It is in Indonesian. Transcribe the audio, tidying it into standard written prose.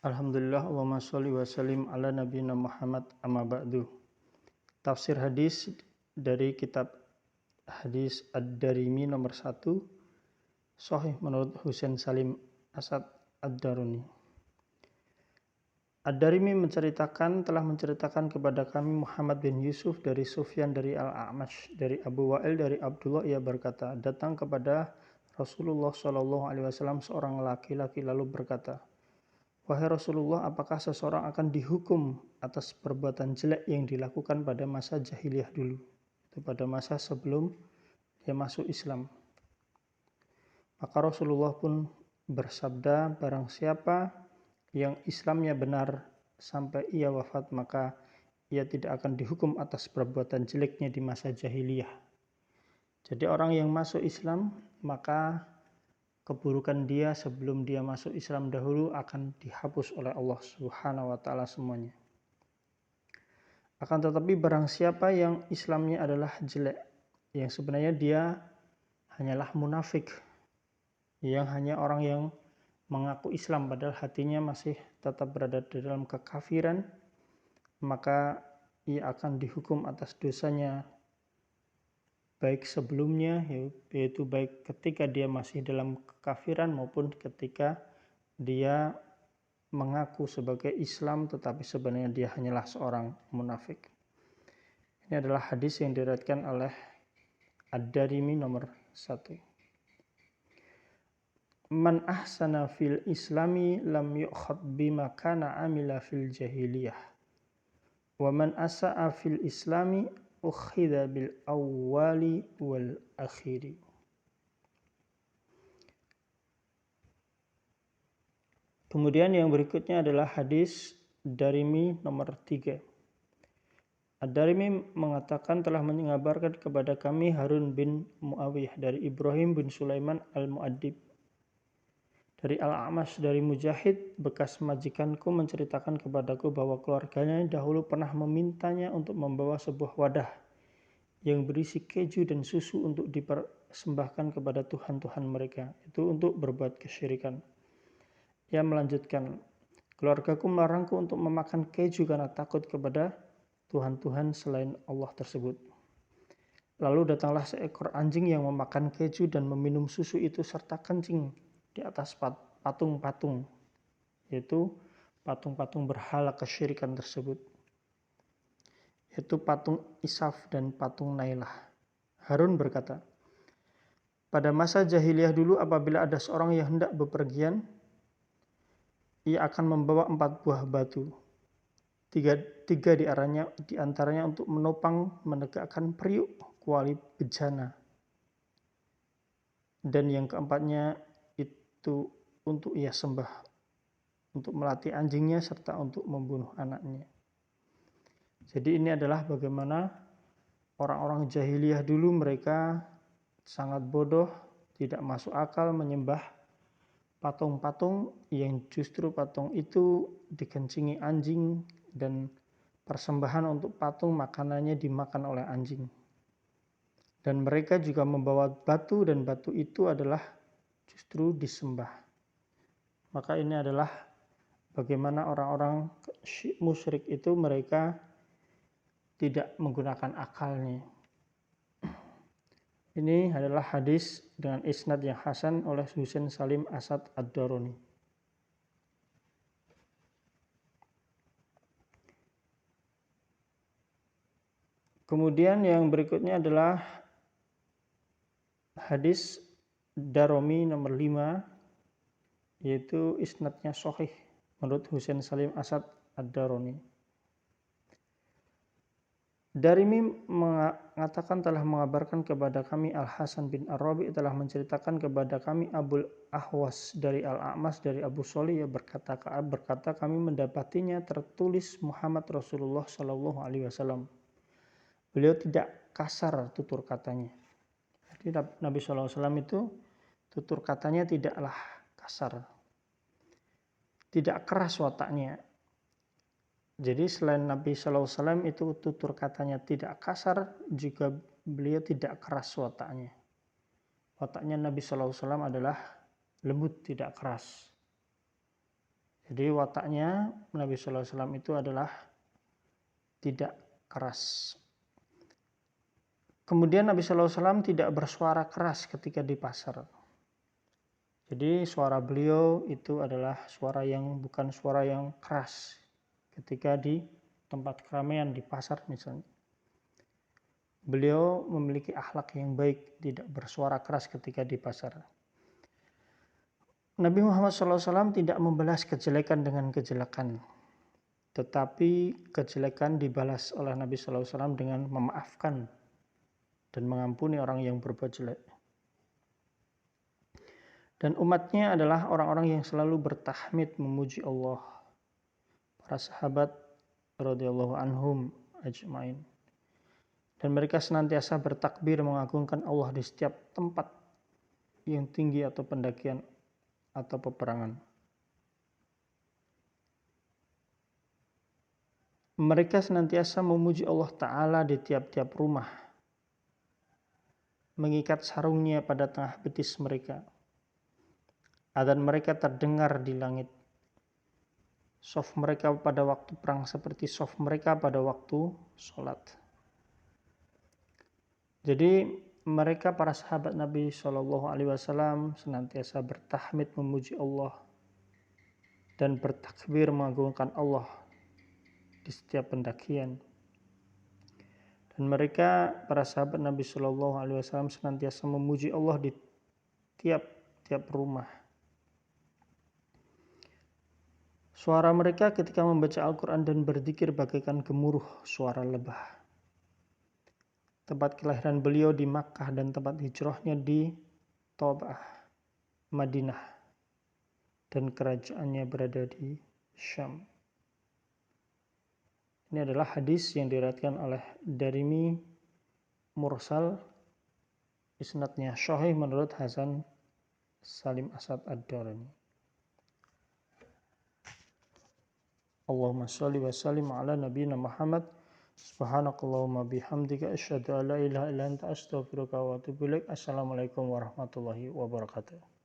Alhamdulillah, Allahumma sholli wa sallim ala nabiyina Muhammad amma ba'du. Tafsir hadis dari kitab hadis Ad-Darimi nomor 1, Sahih menurut Husain Salim Asad Ad-Daruni. Ad-Darimi telah menceritakan kepada kami Muhammad bin Yusuf dari Sufyan dari Al-A'mash dari Abu Wa'il dari Abdullah, ia berkata, datang kepada Rasulullah SAW seorang laki-laki lalu berkata, wahai Rasulullah, apakah seseorang akan dihukum atas perbuatan jelek yang dilakukan pada masa jahiliyah dulu? Itu pada masa sebelum dia masuk Islam. Maka Rasulullah pun bersabda, barang siapa yang Islamnya benar sampai ia wafat, maka ia tidak akan dihukum atas perbuatan jeleknya di masa jahiliyah. Jadi orang yang masuk Islam, maka keburukan dia sebelum dia masuk Islam dahulu akan dihapus oleh Allah Subhanahu wa taala semuanya. Akan tetapi barang siapa yang Islamnya adalah jelek, yang sebenarnya dia hanyalah munafik, yang hanya orang yang mengaku Islam padahal hatinya masih tetap berada di dalam kekafiran, maka ia akan dihukum atas dosanya baik sebelumnya, yaitu baik ketika dia masih dalam kekafiran maupun ketika dia mengaku sebagai Islam tetapi sebenarnya dia hanyalah seorang munafik. Ini adalah hadis yang diriwayatkan oleh Ad-Darimi nomor 1. Man ahsana fil islami lam yu'khad bima kana amila fil jahiliyah wa man asa'a fil islami ukhidha bil awwali wal akhiri. Kemudian yang berikutnya adalah hadis Darimi nomor 3. Ad-Darimi mengatakan telah mengabarkan kepada kami Harun bin Muawiyah dari Ibrahim bin Sulaiman al-Mu'addib dari Al-A'mash dari Mujahid bekas majikanku menceritakan kepadaku bahwa keluarganya dahulu pernah memintanya untuk membawa sebuah wadah yang berisi keju dan susu untuk dipersembahkan kepada Tuhan-Tuhan mereka, itu untuk berbuat kesyirikan. Ia melanjutkan, keluargaku melarangku untuk memakan keju karena takut kepada Tuhan-Tuhan selain Allah tersebut. Lalu datanglah seekor anjing yang memakan keju dan meminum susu itu serta kencing di atas patung-patung, yaitu patung-patung berhala kesyirikan tersebut, yaitu patung Isaf dan patung Nailah. Harun berkata, pada masa jahiliyah dulu apabila ada seorang yang hendak bepergian, ia akan membawa 4 buah batu, tiga di antaranya untuk menopang menegakkan periuk kuali bejana, dan yang keempatnya itu untuk ia sembah, untuk melatih anjingnya serta untuk membunuh anaknya. Jadi ini adalah bagaimana orang-orang jahiliyah dulu, mereka sangat bodoh, tidak masuk akal menyembah patung-patung yang justru patung itu dikencingi anjing dan persembahan untuk patung makanannya dimakan oleh anjing. Dan mereka juga membawa batu dan batu itu adalah justru disembah. Maka ini adalah bagaimana orang-orang musyrik itu mereka tidak menggunakan akalnya. Ini adalah hadis dengan isnad yang hasan oleh Husain Salim Asad Ad-Daruni. Kemudian yang berikutnya adalah hadis Darimi nomor 5, yaitu isnadnya sahih menurut Husain Salim Asad Ad-Daruni. Darimi mengatakan telah mengabarkan kepada kami Al-Hasan bin Ar-Rabi telah menceritakan kepada kami Abul Ahwas dari Al-A'mash dari Abu Sholih, yang berkata kami mendapatinya tertulis Muhammad Rasulullah SAW. Beliau tidak kasar tutur katanya. Jadi Nabi SAW itu tutur katanya tidaklah kasar, tidak keras wataknya. Jadi selain Nabi SAW itu tutur katanya tidak kasar, juga beliau tidak keras wataknya. Wataknya Nabi SAW adalah lembut, tidak keras. Jadi wataknya Nabi sallallahu alaihi wasallam itu adalah tidak keras. Kemudian Nabi sallallahu alaihi wasallam tidak bersuara keras ketika di pasar. Jadi suara beliau itu adalah bukan suara yang keras ketika di tempat keramaian di pasar misalnya. Beliau memiliki akhlak yang baik, tidak bersuara keras ketika di pasar. Nabi Muhammad SAW tidak membalas kejelekan dengan kejelekan, tetapi kejelekan dibalas oleh Nabi SAW dengan memaafkan dan mengampuni orang yang berbuat jelek. Dan umatnya adalah orang-orang yang selalu bertahmid memuji Allah. Para sahabat radhiyallahu anhum ajmain. Dan mereka senantiasa bertakbir mengagungkan Allah di setiap tempat yang tinggi atau pendakian atau peperangan. Mereka senantiasa memuji Allah Ta'ala di tiap-tiap rumah, mengikat sarungnya pada tengah betis mereka. Adzan mereka terdengar di langit. Shaf mereka pada waktu perang seperti shaf mereka pada waktu sholat. Jadi mereka para sahabat Nabi SAW senantiasa bertahmid memuji Allah dan bertakbir mengagungkan Allah di setiap pendakian. Dan mereka para sahabat Nabi SAW senantiasa memuji Allah di tiap rumah. Suara mereka ketika membaca Al-Quran dan berzikir bagaikan gemuruh suara lebah. Tempat kelahiran beliau di Makkah dan tempat hijrahnya di Tobah, Madinah, dan kerajaannya berada di Syam. Ini adalah hadis yang diriwayatkan oleh Darimi mursal, isnadnya sahih menurut Hasan Salim Asad Ad-Darimi. Allahumma shalli wa sallim ala nabiyyina Muhammad. Subhanakallahumma bihamdika asyhadu an la ilaha illa anta astaghfiruka wa atubu ilaik. Assalamualaikum warahmatullahi wabarakatuh.